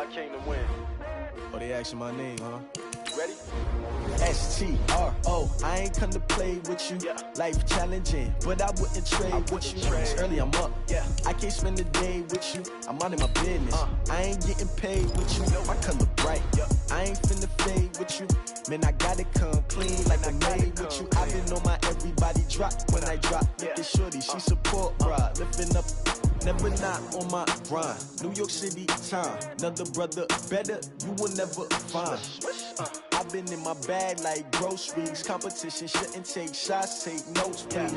I came to win. Oh, they asking my name, huh? Ready? STRO, I ain't come to play with you. Yeah. Life challenging, but I wouldn't trade with you. It's early, I'm up. Yeah. I can't spend the day with you. I'm out in my business. I ain't getting paid with you. My color bright. I ain't finna fade with you. Man, I gotta come clean like I made with you. I've been on my everybody drop when I drop. Look at shorty, she support ride. Lifting up, never not on my grind. New York City time. Another brother better, you will never find. I've been in my bag like groceries. Competition shouldn't take shots, take notes, please.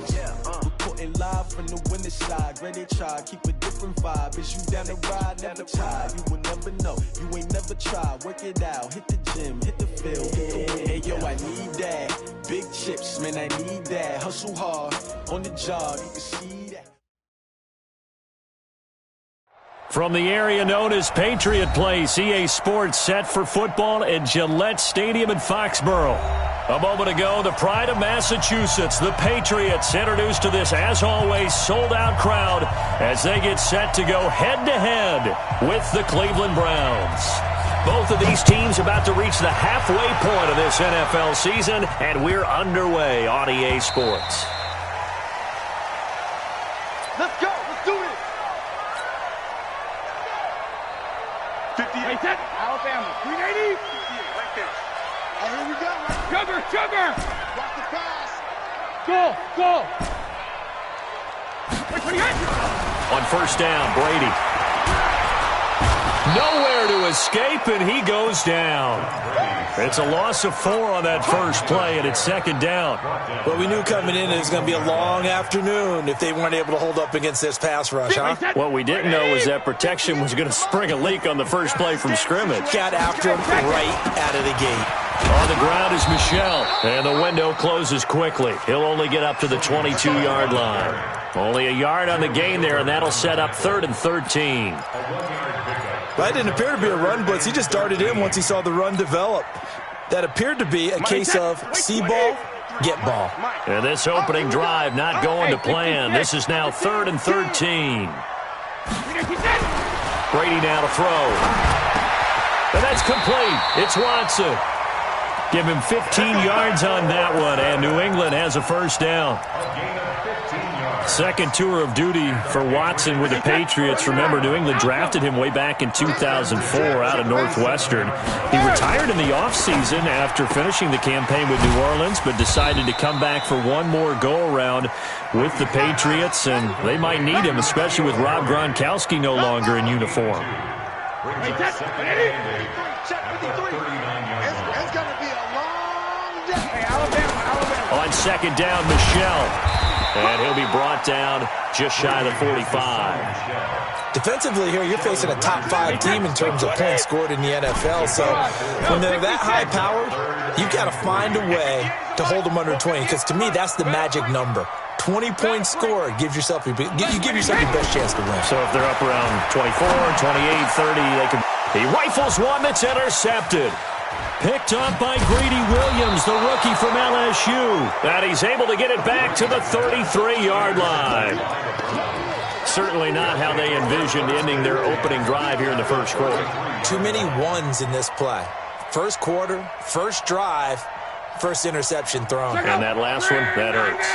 Reporting live from the winning side. Ready to try, keep a different vibe. Is you down the ride, never tired. You will never know, you ain't never tried. Work it out, hit the gym, hit the field, hit the win. Hey yo, I need that. Big chips, man, I need that. Hustle hard, on the job, you can see that. From the area known as Patriot Place, EA Sports set for football at Gillette Stadium in Foxborough. A moment ago, the pride of Massachusetts, the Patriots, introduced to this, as always, sold-out crowd as they get set to go head-to-head with the Cleveland Browns. Both of these teams about to reach the halfway point of this NFL season, and we're underway on EA Sports. Let's go. Let's do it. 58. Alabama. 380. Right there. Oh, here we go. Sugar, sugar. Watch the pass. Go. 28. On first down, Brady. Nowhere to escape, and he goes down. It's a loss of 4 on that first play, and it's second down. Well, we knew coming in it was going to be a long afternoon if they weren't able to hold up against this pass rush, huh? What we didn't know was that protection was going to spring a leak on the first play from scrimmage. Got after him right out of the gate. On the ground is Michel, and the window closes quickly. He'll only get up to the 22-yard line. Only a yard on the gain there, and that'll set up 3rd and 13. That didn't appear to be a run blitz. He just darted in once he saw the run develop. That appeared to be a case of see ball, get ball. And this opening drive not going to plan. This is now 3rd and 13. Brady now to throw. And that's complete. It's Watson. Give him 15 yards on that one, and New England has a first down. Second tour of duty for Watson with the Patriots. Remember, New England drafted him way back in 2004 out of Northwestern. He retired in the offseason after finishing the campaign with New Orleans, but decided to come back for one more go-around with the Patriots, and they might need him, especially with Rob Gronkowski no longer in uniform. It's going to be a long day. Hey, Alabama. On second down, Michel. And he'll be brought down just shy of the 45. Defensively here, you're facing a top-5 team in terms of points scored in the NFL. So when they're that high-powered, you've got to find a way to hold them under 20. Because to me, that's the magic number. 20 points scored gives yourself you give yourself your best chance to win. So if they're up around 24, 28, 30, they can. He rifles one that's intercepted. Picked up by Greedy Williams, the rookie from LSU. And he's able to get it back to the 33-yard line. Certainly not how they envisioned ending their opening drive here in the first quarter. Too many ones in this play. First quarter, first drive, first interception thrown. And that last one, that hurts.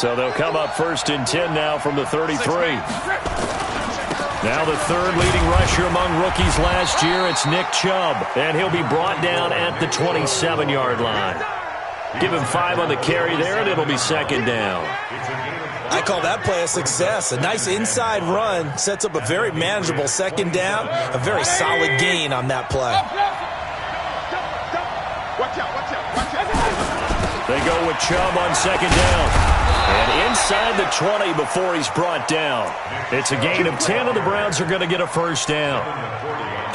So they'll come up 1st and 10 now from the 33. Now the third leading rusher among rookies last year, it's Nick Chubb. And he'll be brought down at the 27-yard line. Give him 5 on the carry there, and it'll be second down. I call that play a success. A nice inside run sets up a very manageable second down, a very solid gain on that play. Watch out. They go with Chubb on second down. And inside the 20 before he's brought down. It's a gain of 10, and the Browns are going to get a first down.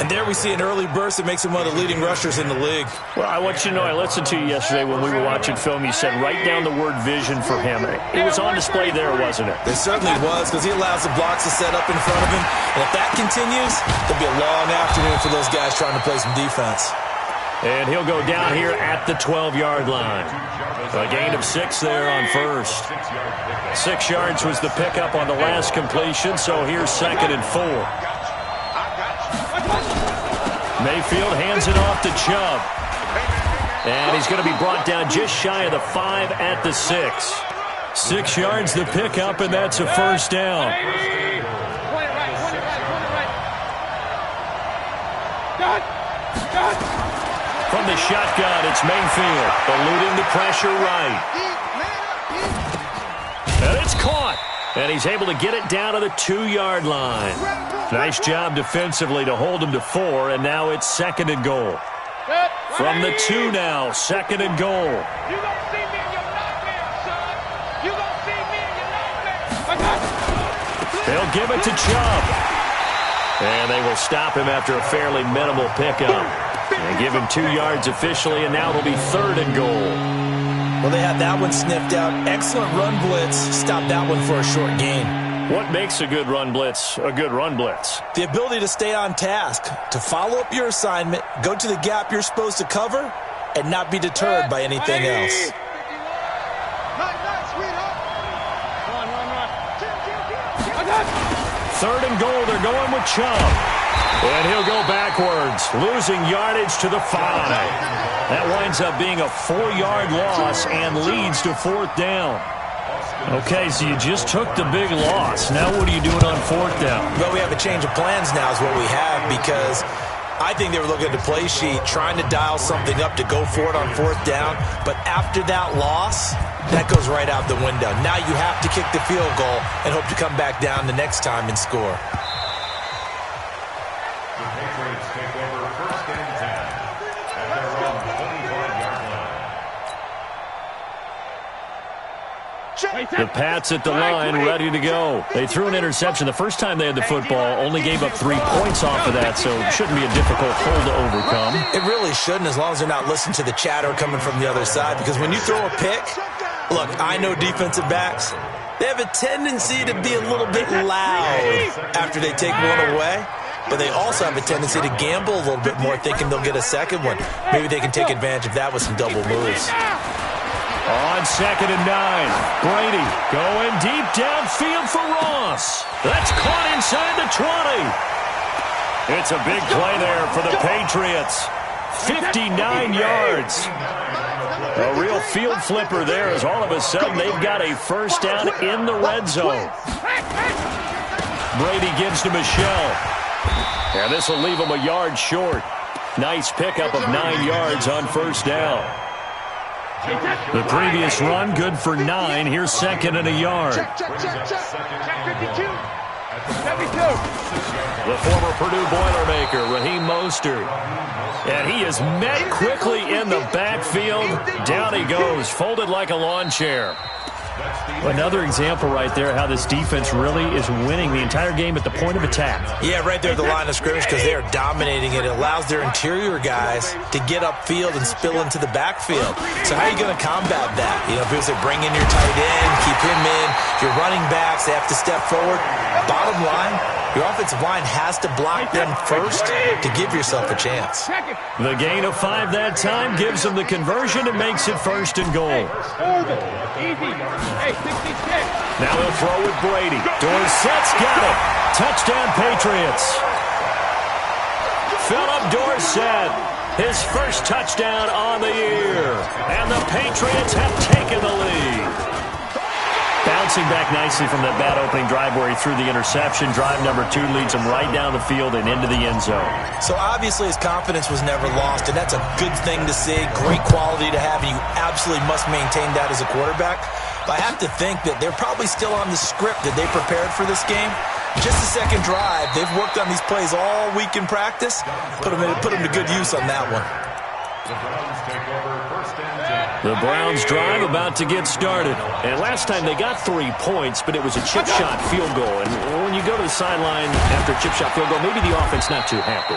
And there we see an early burst that makes him one of the leading rushers in the league. Well, I want you to know, I listened to you yesterday when we were watching film. You said write down the word vision for him. It was on display there, wasn't it? It certainly was, because he allows the blocks to set up in front of him. And if that continues, it'll be a long afternoon for those guys trying to play some defense. And he'll go down here at the 12-yard line. A gain of 6 there on first. 6 yards was the pickup on the last completion, so here's 2nd and 4. Mayfield hands it off to Chubb. And he's going to be brought down just shy of the 5 at the 6. 6 yards the pickup, and that's a first down. From the shotgun, it's Mayfield, eluding the pressure right. And it's caught. And he's able to get it down to the 2-yard line. Nice job defensively to hold him to 4, and now it's 2nd and goal. From the 2 now, 2nd and goal. You gonna see me in your nightmare, son. You gonna see me in your nightmare. They'll give it to Chubb. And they will stop him after a fairly minimal pickup. And give him 2 yards officially, and now it'll be 3rd and goal. Well, they had that one sniffed out. Excellent run blitz. Stop that one for a short gain. What makes a good run blitz a good run blitz? The ability to stay on task, to follow up your assignment, go to the gap you're supposed to cover, and not be deterred by anything else. Third and goal, they're going with Chubb. And he'll go backwards, losing yardage to the 5. That winds up being a 4-yard loss and leads to 4th down. Okay, so you just took the big loss. Now what are you doing on 4th down? Well, we have a change of plans now is what we have, because I think they were looking at the play sheet, trying to dial something up to go for it on 4th down. But after that loss, that goes right out the window. Now you have to kick the field goal and hope to come back down the next time and score. The Patriots take over 1st and 10 at their own 25-yard line. The Pats at the line, ready to go. They threw an interception the first time they had the football, only gave up 3 points off of that, so it shouldn't be a difficult hole to overcome. It really shouldn't, as long as they're not listening to the chatter coming from the other side, because when you throw a pick, look, I know defensive backs, they have a tendency to be a little bit loud after they take one away. But they also have a tendency to gamble a little bit more, thinking they'll get a second one. Maybe they can take advantage of that with some double moves. On 2nd and 9, Brady going deep downfield for Ross. That's caught inside the 20. It's a big play there for the Patriots. 59 yards. A real field flipper there, as all of a sudden they've got a first down in the red zone. Brady gives to Michel. And this will leave him a yard short. Nice pickup of 9 yards on first down. The previous run, good for 9. Here's 2nd and a yard. Check 52. 72. The former Purdue Boilermaker, Raheem Mostert. And he is met quickly in the backfield. Down he goes, folded like a lawn chair. Another example right there how this defense really is winning the entire game at the point of attack. Yeah, right there at the line of scrimmage, because they are dominating it. It allows their interior guys to get upfield and spill into the backfield. So how are you going to combat that? You know, if they bring in your tight end, keep him in, your running backs, they have to step forward. Bottom line, your offensive line has to block them first to give yourself a chance. The gain of 5 that time gives them the conversion and makes it 1st and goal. Now he'll throw with Brady. Dorsett's got it. Touchdown, Patriots. Philip Dorsett, his first touchdown on the year. And the Patriots have taken the lead. Bouncing back nicely from that bad opening drive where he threw the interception. Drive number 2 leads him right down the field and into the end zone. So obviously his confidence was never lost, and that's a good thing to see. Great quality to have, and you absolutely must maintain that as a quarterback. But I have to think that they're probably still on the script that they prepared for this game. Just the second drive, they've worked on these plays all week in practice. Put them to good use on that one. The Browns take over 1st and 10. The Browns drive about to get started. And last time they got 3 points, but it was a chip shot field goal. And when you go to the sideline after a chip shot field goal, maybe the offense not too happy.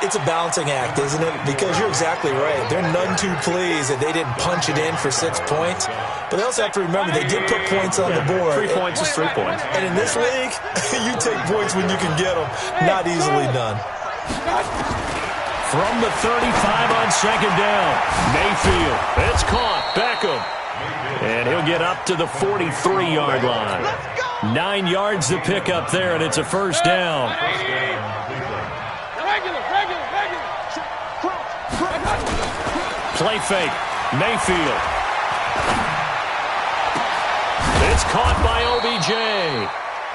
It's a balancing act, isn't it? Because you're exactly right. They're none too pleased that they didn't punch it in for 6 points. But they also have to remember they did put points on the board. 3 points is 3 points. And in this league, you take points when you can get them. Not easily done. From the 35 on 2nd down. Mayfield. It's caught. Beckham. And he'll get up to the 43-yard line. 9 yards to pick up there, and it's a first down. Play fake. Mayfield. It's caught by OBJ.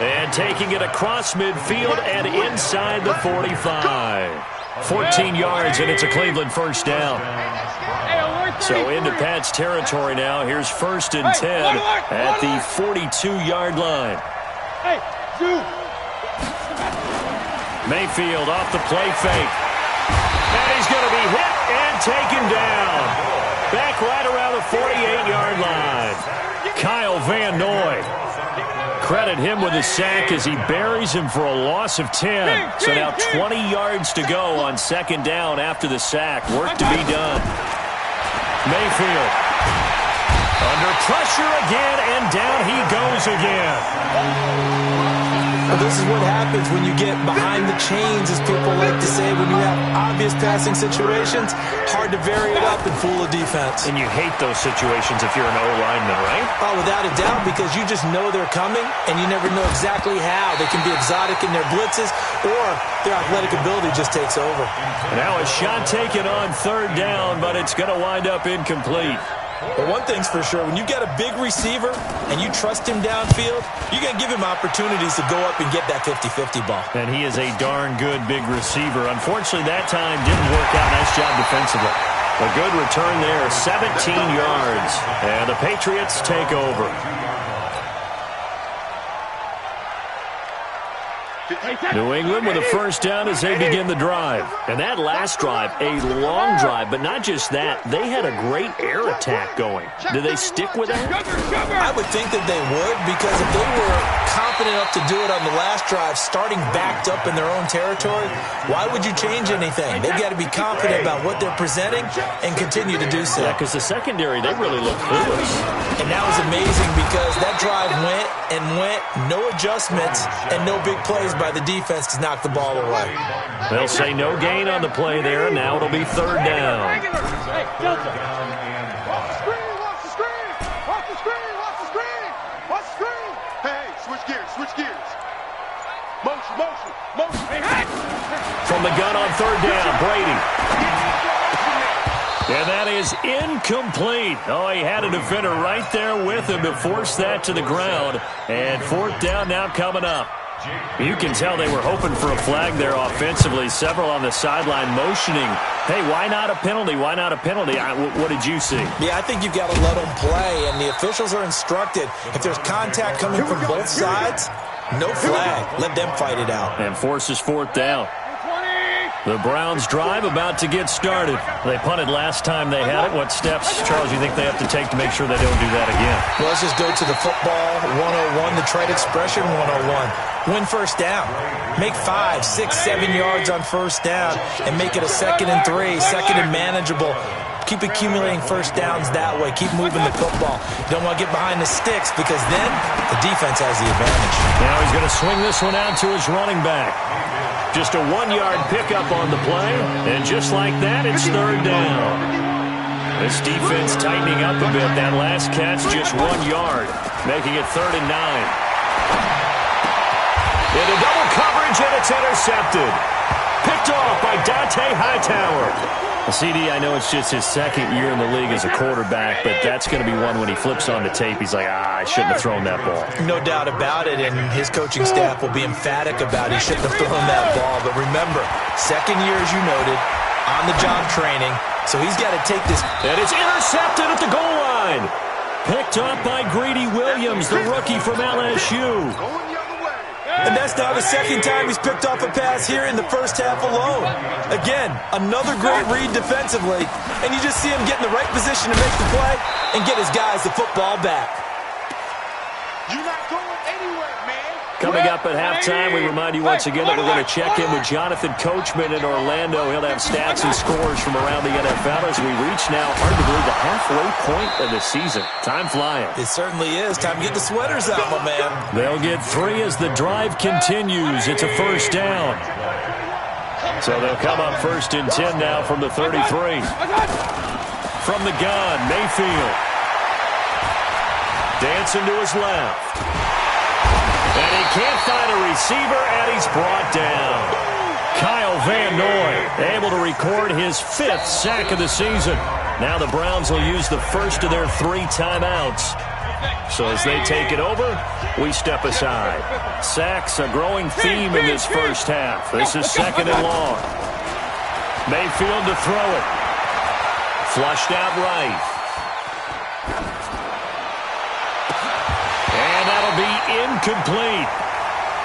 And taking it across midfield and inside the 45. 14 yards, and it's a Cleveland first down. So into Pat's territory now. Here's 1st and 10 at the 42-yard line. Mayfield off the play fake. And he's going to be hit and taken down. Back right around the 48-yard line. Kyle Van Noy. Credit him with a sack as he buries him for a loss of 10. So now 20 yards to go on 2nd down after the sack. Work to be done. Mayfield under pressure again, and down he goes again. Well, this is what happens when you get behind the chains, as people like to say. When you have obvious passing situations, hard to vary it up and fool a defense. And you hate those situations if you're an O-lineman, right? Oh, without a doubt, because you just know they're coming, and you never know exactly how. They can be exotic in their blitzes, or their athletic ability just takes over. Now a shot taken on 3rd down, but it's going to wind up incomplete. But one thing's for sure, when you got a big receiver and you trust him downfield, you're going to give him opportunities to go up and get that 50-50 ball. And he is a darn good big receiver. Unfortunately, that time didn't work out. Nice job defensively. A good return there, 17 yards. And the Patriots take over. New England with a first down as they begin the drive. And that last drive, a long drive, but not just that. They had a great air attack going. Do they stick with that? I would think that they would, because if they were confident enough to do it on the last drive, starting backed up in their own territory, why would you change anything? They've got to be confident about what they're presenting and continue to do so. Yeah, because the secondary, they really look clueless. And that was amazing because that drive went and went, no adjustments and no big plays by the defense to knock the ball away. They'll say no gain on the play there, and now it'll be 3rd down. Watch the screen, watch the screen, watch the screen, watch the screen, watch the screen. Hey, switch gears, switch gears. Motion, motion, motion. Hey. From the gun on 3rd down, Brady. And that is incomplete. Oh, he had a defender right there with him to force that to the ground. And 4th down now coming up. You can tell they were hoping for a flag there offensively. Several on the sideline motioning. Hey, why not a penalty? Why not a penalty? What did you see? Yeah, I think you've got to let them play, and the officials are instructed. If there's contact coming from both sides, no flag. Let them fight it out. And forces 4th down. The Browns drive about to get started. They punted last time they had it. What steps, Charles, you think they have to take to make sure they don't do that again? Well, let's just go to the football 101, the trade expression 101. Win first down. Make 5, 6, 7 yards on first down and make it a 2nd and 3, 2nd and manageable. Keep accumulating first downs that way. Keep moving the football. You don't want to get behind the sticks because then the defense has the advantage. Now he's going to swing this one out to his running back. Just a 1-yard pickup on the play, and just like that, it's 3rd down. This defense tightening up a bit. That last catch, just 1 yard, making it 3rd and 9. Into double coverage, and it's intercepted. Picked off by Dante Hightower. CD, I know it's just his 2nd year in the league as a quarterback, but that's going to be one when he flips on the tape, he's like, I shouldn't have thrown that ball. No doubt about it, and his coaching staff will be emphatic about he shouldn't have thrown that ball. But remember, 2nd year, as you noted, on-the-job training, so he's got to take this. And it's intercepted at the goal line. Picked up by Greedy Williams, the rookie from LSU. And that's now the 2nd time he's picked off a pass here in the first half alone. Again, another great read defensively, and you just see him get in the right position to make the play and get his guys the football back. You're not going anywhere, man. Coming up at halftime, we remind you once again that we're going to check in with Jonathan Coachman in Orlando. He'll have stats and scores from around the NFL as we reach now, hard to believe, the halfway point of the season. Time flying. It certainly is. Time to get the sweaters out, my man. They'll get 3 as the drive continues. It's a first down. So they'll come up 1st and 10 now from the 33. From the gun, Mayfield. Dancing to his left. And he can't find a receiver, and he's brought down. Kyle Van Noy able to record his 5th sack of the season. Now the Browns will use the first of their 3 timeouts. So as they take it over, we step aside. Sacks a growing theme in this first half. This is 2nd and long. Mayfield to throw it. Flushed out right. And that'll be incomplete.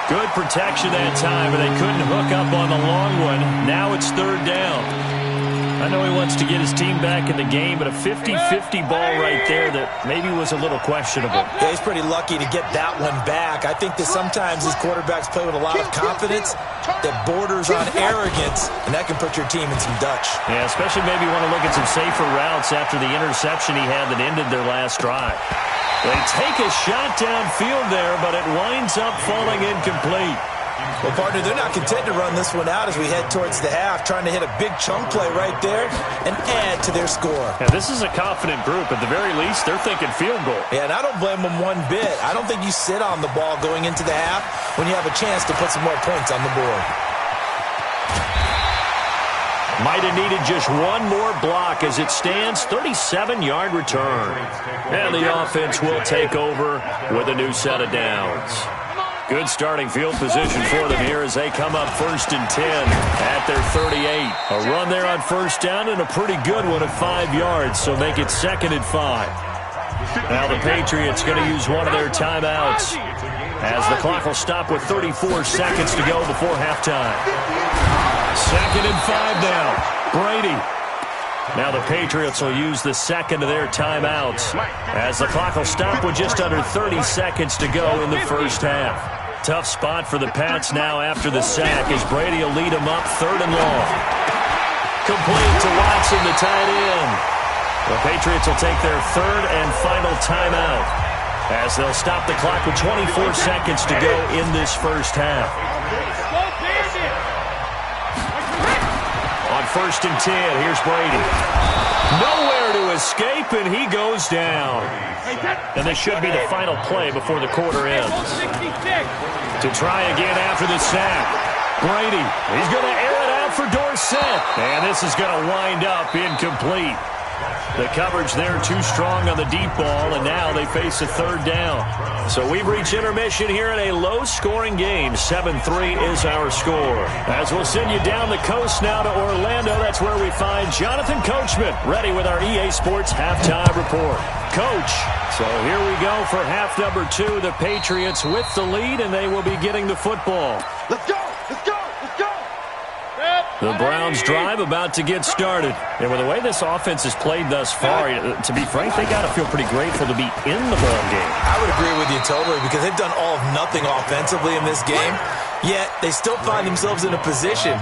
Good protection that time, but they couldn't hook up on the long one. Now it's 3rd down. I know he wants to get his team back in the game, but a 50-50 ball right there that maybe was a little questionable. Yeah, he's pretty lucky to get that one back. I think that sometimes his quarterbacks play with a lot of confidence that borders on arrogance, and that can put your team in some Dutch. Yeah, especially maybe want to look at some safer routes after the interception he had that ended their last drive. They take a shot downfield there, but it winds up falling incomplete. Well, partner, they're not content to run this one out as we head towards the half, trying to hit a big chunk play right there and add to their score. Yeah, this is a confident group. At the very least, they're thinking field goal. Yeah, and I don't blame them one bit. I don't think you sit on the ball going into the half when you have a chance to put some more points on the board. Might have needed just one more block as it stands, 37-yard return. And the offense will take over with a new set of downs. Good starting field position for them here as they come up 1st and 10 at their 38. A run there on 1st down and a pretty good one at 5 yards, so make it 2nd and 5. Now the Patriots going to use one of their timeouts as the clock will stop with 34 seconds to go before halftime. 2nd and 5 now. Brady. Now the Patriots will use the 2nd of their timeouts as the clock will stop with just under 30 seconds to go in the first half. Tough spot for the Pats now after the sack as Brady will lead them up 3rd and long. Complete to Watson, the tight end. The Patriots will take their 3rd and final timeout as they'll stop the clock with 24 seconds to go in this first half. On 1st and 10, here's Brady. Nowhere to escape, and he goes down. And this should be the final play before the quarter ends. To try again after the sack. Brady, he's going to air it out for Dorsett. And this is going to wind up incomplete. The coverage there too strong on the deep ball, and now they face a 3rd down. So we've reached intermission here in a low-scoring game. 7-3 is our score. As we'll send you down the coast now to Orlando, that's where we find Jonathan Coachman, ready with our EA Sports Halftime Report. Coach, so here we go for half number 2. The Patriots with the lead, and they will be getting the football. Let's go! Let's go! Let's go! The Browns drive about to get started. And with the way this offense has played thus far, to be frank, they got to feel pretty grateful to be in the ball game. I would agree with you totally because they've done all of nothing offensively in this game, yet they still find themselves in a position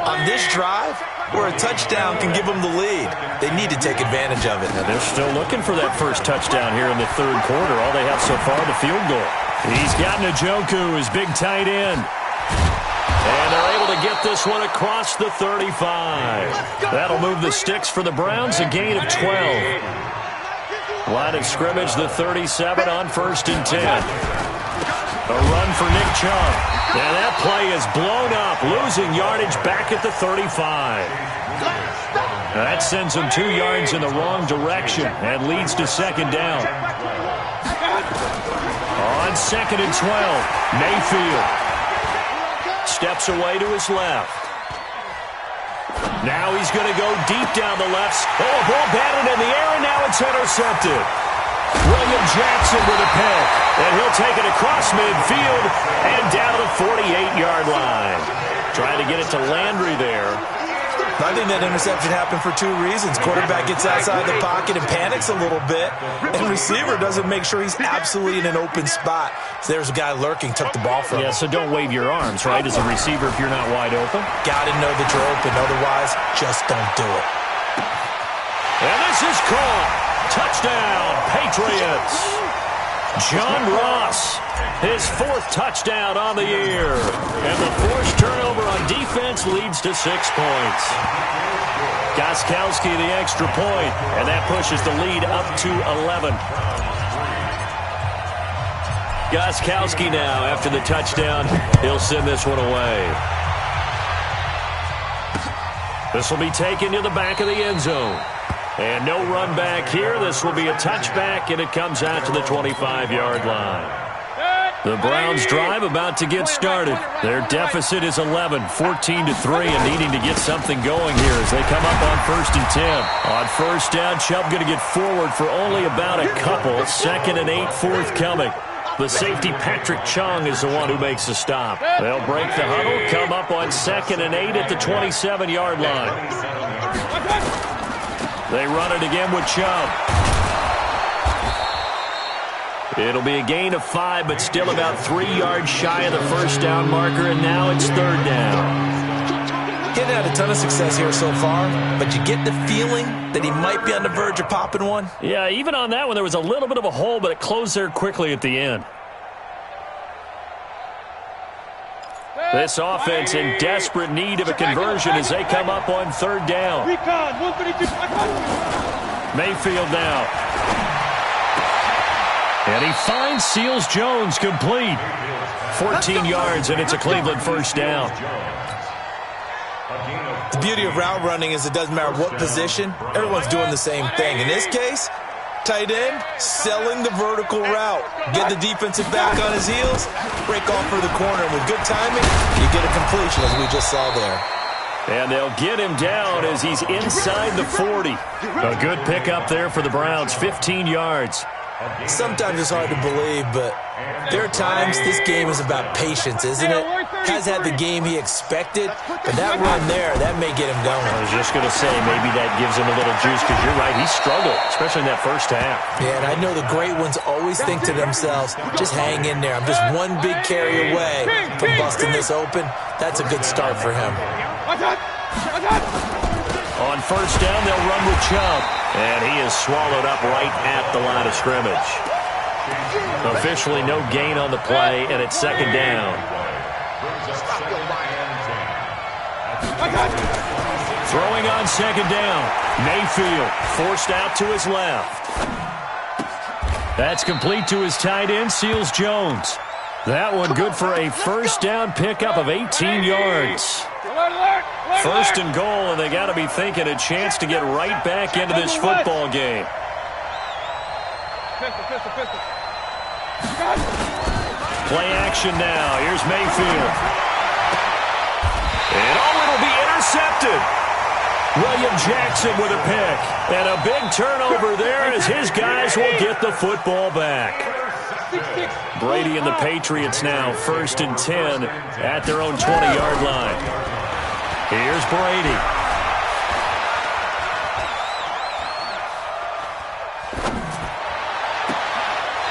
on this drive where a touchdown can give them the lead. They need to take advantage of it. Now they're still looking for that first touchdown here in the 3rd quarter. All they have so far, the field goal. He's got Njoku, his big tight end. And they're able to get this one across the 35. That'll move the sticks for the Browns, a gain of 12. Line of scrimmage, the 37 on 1st and 10. A run for Nick Chubb. Now that play is blown up, losing yardage back at the 35. Now that sends them 2 yards in the wrong direction and leads to 2nd down. On 2nd and 12, Mayfield steps away to his left. Now he's going to go deep down the left. Oh, ball batted in the air, and now it's intercepted. William Jackson with a pick, and he'll take it across midfield and down to the 48-yard line. Trying to get it to Landry there. I think that interception happened for 2 reasons. Quarterback gets outside the pocket and panics a little bit, and receiver doesn't make sure he's absolutely in an open spot. So there's a guy lurking, took the ball from him. Yeah, so don't wave your arms, right, as a receiver if you're not wide open. Got to know that you're open. Otherwise, just don't do it. And this is caught. Touchdown, Patriots. John Ross, his 4th touchdown on the year. And the forced turnover on defense leads to 6 points. Gostkowski the extra point, and that pushes the lead up to 11. Gostkowski now, after the touchdown, he'll send this one away. This will be taken to the back of the end zone. And no run back here. This will be a touchback, and it comes out to the 25-yard line. The Browns drive about to get started. Their deficit is 11, 14-3, and needing to get something going here as they come up on 1st and 10. On first down, Chubb going to get forward for only about a couple. 2nd and 8 forthcoming. The safety, Patrick Chung, is the one who makes the stop. They'll break the huddle, come up on 2nd and 8 at the 27-yard line. They run it again with Chubb. It'll be a gain of 5, but still about 3 yards shy of the first down marker, and now it's 3rd down. Getting had a ton of success here so far, but you get the feeling that he might be on the verge of popping one. Yeah, even on that one, there was a little bit of a hole, but it closed there quickly at the end. This offense in desperate need of a conversion as they come up on 3rd down. Mayfield now. And he finds Seals Jones complete. 14 yards, and it's a Cleveland first down. The beauty of route running is it doesn't matter what position. Everyone's doing the same thing. In this case, tight end, selling the vertical route. Get the defensive back on his heels, break off for the corner. And with good timing, you get a completion, as we just saw there. And they'll get him down as he's inside the 40. A good pickup there for the Browns, 15 yards. Sometimes it's hard to believe, but there are times this game is about patience, isn't it? Has had the game he expected, but that run there, that may get him going. I was just going to say, maybe that gives him a little juice, because you're right, he struggled, especially in that first half. Yeah, and I know the great ones always think to themselves, just hang in there. I'm just one big carry away from busting this open. That's a good start for him. On first down, they'll run with Chubb. And he is swallowed up right at the line of scrimmage. Officially no gain on the play, and it's 2nd down. Throwing on 2nd down. Mayfield forced out to his left. That's complete to his tight end, Seals Jones. That one good for a first down pickup of 18 yards. First and goal, and they got to be thinking a chance to get right back into this football game. Play action now. Here's Mayfield. And it'll be intercepted. William Jackson with a pick. And a big turnover there as his guys will get the football back. Brady and the Patriots now 1st and 10 at their own 20-yard line. Here's Brady.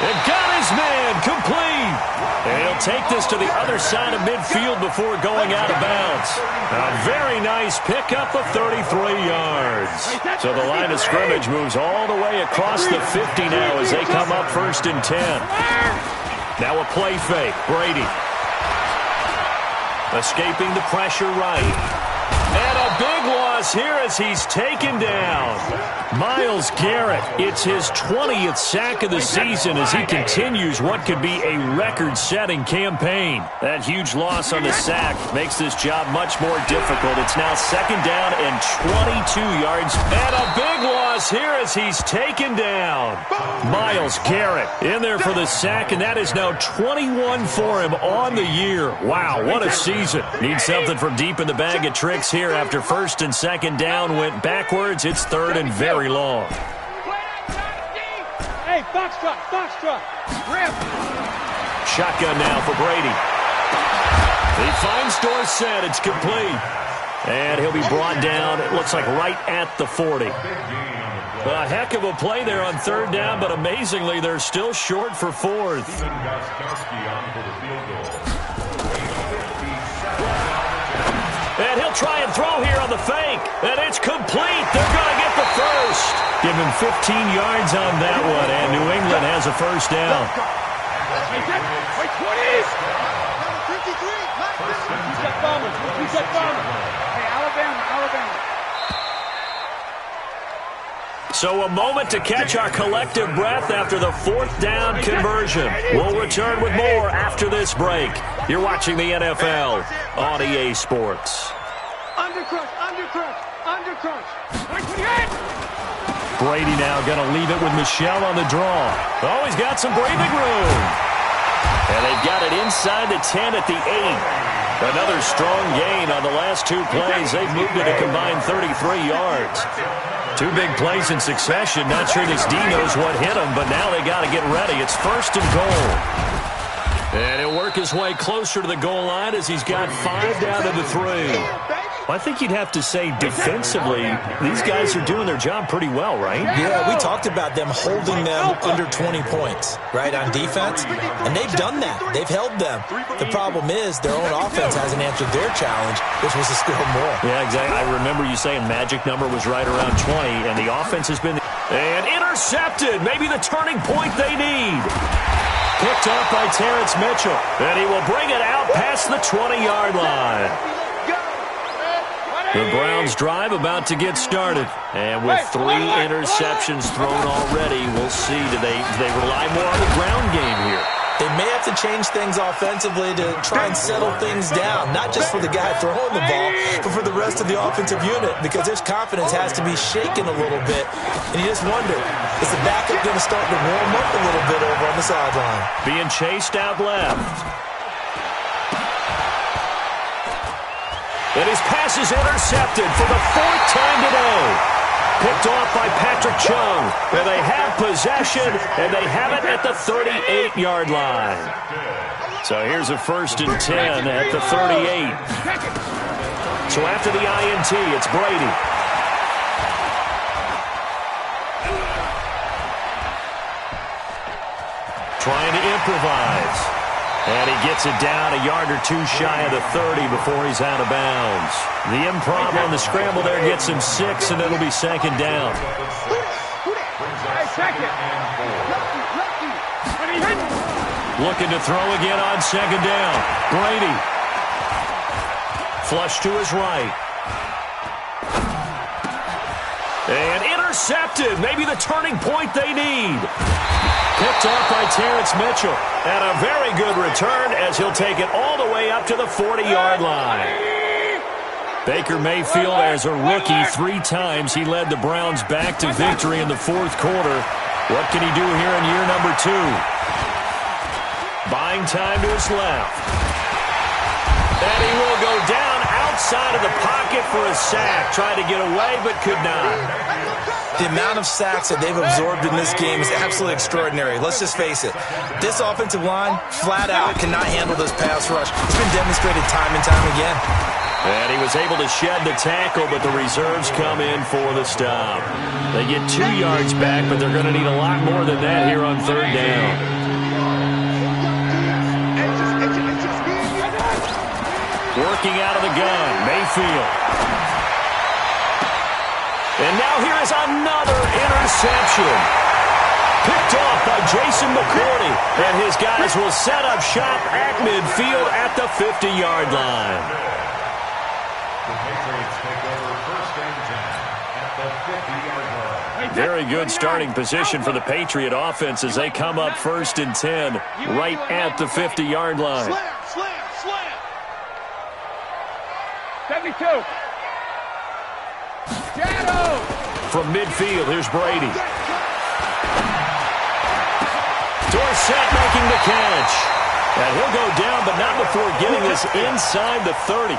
And got his man complete. And he'll take this to the other side of midfield before going out of bounds. A very nice pickup of 33 yards. So the line of scrimmage moves all the way across the 50 now as they come up 1st and 10. Now a play fake. Brady. Escaping the pressure right. And a big loss here as he's taken down. Myles Garrett, it's his 20th sack of the season as he continues what could be a record-setting campaign. That huge loss on the sack makes this job much more difficult. It's now 2nd down and 22 yards. And a big loss here as he's taken down. Myles Garrett in there for the sack, and that is now 21 for him on the year. Wow, what a season. Needs something from deep in the bag of tricks here after 1st and 2nd down went backwards. It's 3rd and very long. Hey, foxtrot. Rip. Shotgun now for Brady. He finds Dorsett. It's complete. And he'll be brought down, it looks like, right at the 40. A heck of a play there on 3rd down, but amazingly, they're still short for 4th. And he'll try and throw here on the fake. And it's complete. They're going to get the first. Give him 15 yards on that one. And New England has a first down. Hey, Alabama. So a moment to catch our collective breath after the 4th down conversion. We'll return with more after this break. You're watching the NFL on EA Sports. Undercrush. Brady now going to leave it with Michel on the draw. Oh, he's got some breathing room. And they've got it inside the 10 at the 8. Another strong gain on the last two plays. They've moved it a combined 33 yards. Two big plays in succession. Not sure this D knows what hit him, but now they got to get ready. It's 1st and goal. And he'll work his way closer to the goal line as he's got 5 down to the 3. I think you'd have to say defensively, these guys are doing their job pretty well, right? Yeah, we talked about them holding them under 20 points, right, on defense. And they've done that. They've held them. The problem is their own offense hasn't answered their challenge, which was to score more. Yeah, exactly. I remember you saying magic number was right around 20, and the offense has been... And intercepted. Maybe the turning point they need. Picked up by Terrence Mitchell. And he will bring it out past the 20-yard line. The Browns drive about to get started. And with 3 interceptions thrown already, we'll see. Do they rely more on the ground game here? They may have to change things offensively to try and settle things down, not just for the guy throwing the ball, but for the rest of the offensive unit, because his confidence has to be shaken a little bit. And you just wonder, is the backup going to start to warm up a little bit over on the sideline? Being chased out left. And his pass is intercepted for the 4th time today. Picked off by Patrick Chung. And they have possession, and they have it at the 38-yard line. So here's a 1st and 10 at the 38. So after the INT, it's Brady. Trying to improvise. And he gets it down a yard or 2 shy of the 30 before he's out of bounds. The improv on the scramble there gets him 6, and it'll be 2nd down. Looking to throw again on 2nd down. Brady. Flush to his right. And intercepted. Maybe the turning point they need. Picked off by Terrence Mitchell. And a very good return as he'll take it all the way up to the 40-yard line. Baker Mayfield, as a rookie, 3 times he led the Browns back to victory in the 4th quarter. What can he do here in year number 2? Buying time to his left. And he will go down outside of the pocket for a sack. Tried to get away, but could not. The amount of sacks that they've absorbed in this game is absolutely extraordinary. Let's just face it. This offensive line, flat out, cannot handle this pass rush. It's been demonstrated time and time again. And he was able to shed the tackle, but the reserves come in for the stop. They get 2 yards back, but they're going to need a lot more than that here on 3rd down. Working out of the gun, Mayfield. And now here is another interception. Picked off by Jason McCourty. And his guys will set up shop at midfield at the 50-yard line. The Patriots take over 1st and 10 at the 50-yard line. Very good starting position for the Patriot offense as they come up 1st and 10 right at the 50-yard line. Slam, slam. 72. From midfield, here's Brady. Dorsett making the catch. And he'll go down, but not before getting this inside the 30.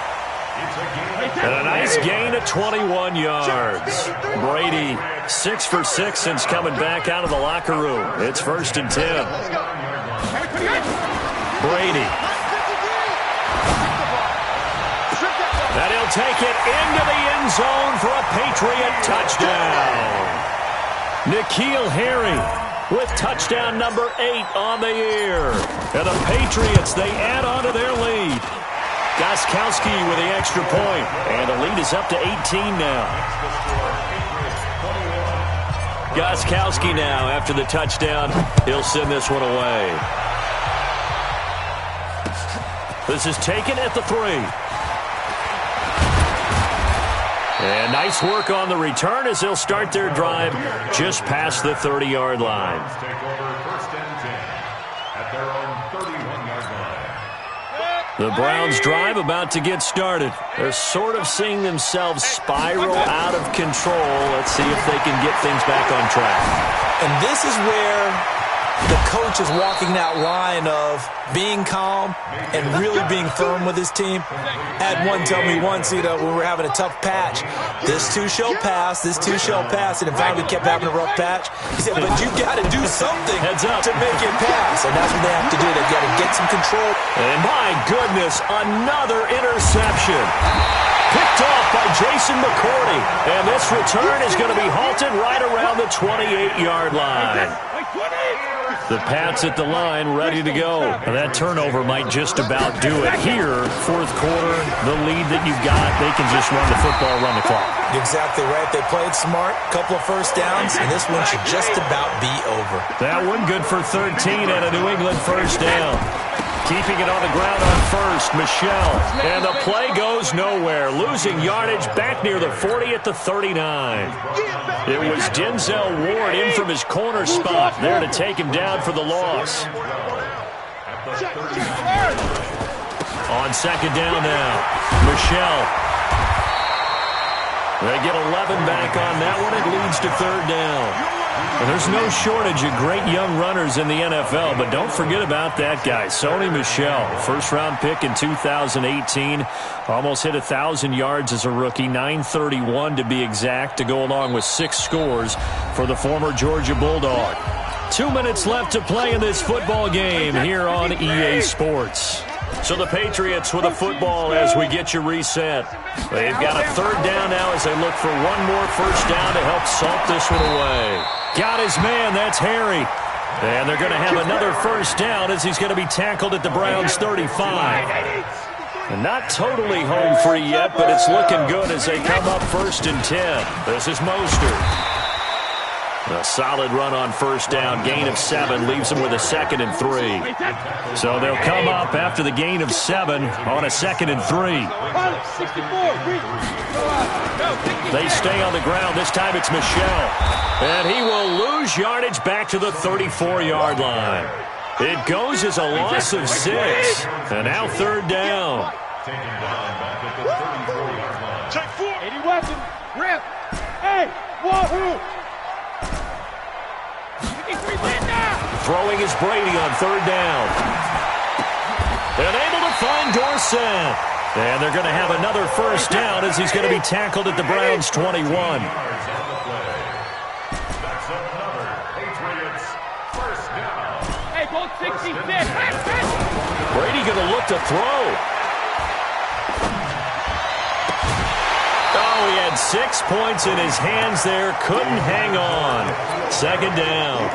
And a nice gain of 21 yards. Brady, 6 for 6 since coming back out of the locker room. It's 1st and 10. Brady. And he'll take it into the end zone for a Patriot touchdown. N'Keal Harry with touchdown number 8 on the year. And the Patriots, they add on to their lead. Gostkowski with the extra point. And the lead is up to 18 now. Gostkowski now, after the touchdown, he'll send this one away. This is taken at the 3. And nice work on the return as they'll start their drive just past the 30-yard line. Take over 1st and 10 at their own 31-yard line. The Browns drive about to get started. They're sort of seeing themselves spiral out of control. Let's see if they can get things back on track. And this is where the coach is walking that line of being calm and really being firm with his team. I had one tell me once, when we were having a tough patch, this too shall pass, this too shall pass, and in fact we kept having a rough patch. He said, but you've got to do something to make it pass, and that's what they have to do. They've got to get some control. And my goodness, another interception. Picked off by Jason McCourty, and this return is going to be halted right around the 28-yard line. The Pats at the line, ready to go. And that turnover might just about do it here. Fourth quarter, the lead that you've got, they can just run the football, run the clock. Exactly right. They played smart, couple of first downs, and this one should just about be over. That one good for 13 and a New England first down. Keeping it on the ground on first, Michel. And the play goes nowhere. Losing yardage back near the 40 at the 39. It was Denzel Ward in from his corner spot there to take him down for the loss. On second down now, Michel. They get 11 back on that one. It leads to third down. And there's no shortage of great young runners in the NFL, but don't forget about that guy, Sony Michel. First-round pick in 2018. Almost hit 1,000 yards as a rookie, 931 to be exact, to go along with 6 scores for the former Georgia Bulldog. 2 minutes left to play in this football game here on EA Sports. So the Patriots with a football as we get you reset. They've got a third down now as they look for one more first down to help salt this one away. Got his man, that's Harry. And they're going to have another first down as he's going to be tackled at the Browns' 35. And not totally home free yet, but it's looking good as they come up first and 10. This is Mostert. A solid run on first down. Gain of 7 leaves them with a 2nd and 3. So they'll come up after the gain of 7 on a 2nd and 3. They stay on the ground. This time it's Michel. And he will lose yardage back to the 34-yard line. It goes as a loss of 6. And now third down. Taken down back at the 34-yard line. Check 4. 80 Watson. Rip. Hey. Wahoo. Throwing is Brady on third down. And able to find Dorsett. And they're going to have another first down as he's going to be tackled at the Browns' 21. That's another Patriots first down. Hey, go 66. Brady going to look to throw. Oh, he had 6 points in his hands there. Couldn't hang on. Second down.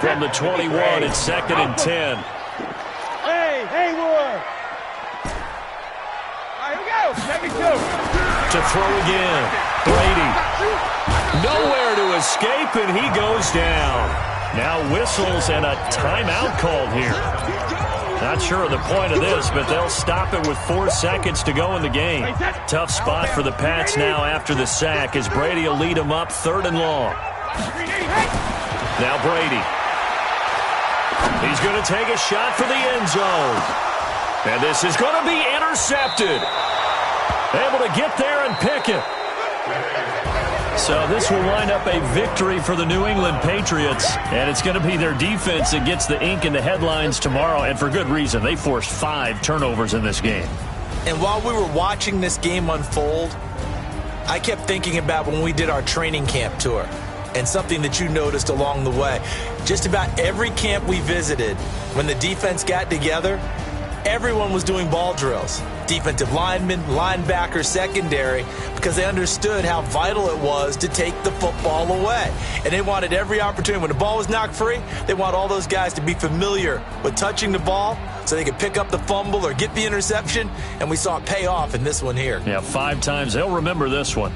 From the 21, it's 2nd and 10. Hey, Hayward. All right, here we go. 72. To throw again. Brady. Nowhere to escape, and he goes down. Now whistles and a timeout called here. Not sure of the point of this, but they'll stop it with 4 seconds to go in the game. Tough spot for the Pats now after the sack as Brady will lead them up 3rd and long. Now Brady. He's going to take a shot for the end zone. And this is going to be intercepted. Able to get there and pick it. So this will wind up a victory for the New England Patriots. And it's going to be their defense that gets the ink in the headlines tomorrow. And for good reason. They forced 5 turnovers in this game. And while we were watching this game unfold, I kept thinking about when we did our training camp tour. And something that you noticed along the way. Just about every camp we visited, when the defense got together, everyone was doing ball drills. Defensive linemen, linebackers, secondary, because they understood how vital it was to take the football away. And they wanted every opportunity. When the ball was knocked free, they want all those guys to be familiar with touching the ball so they could pick up the fumble or get the interception. And we saw it pay off in this one here. Yeah, 5 times. They'll remember this one.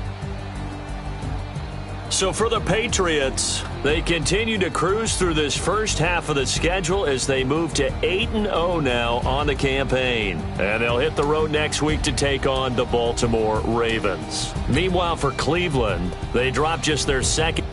So for the Patriots, they continue to cruise through this first half of the schedule as they move to 8-0 now on the campaign. And they'll hit the road next week to take on the Baltimore Ravens. Meanwhile, for Cleveland, they dropped just their second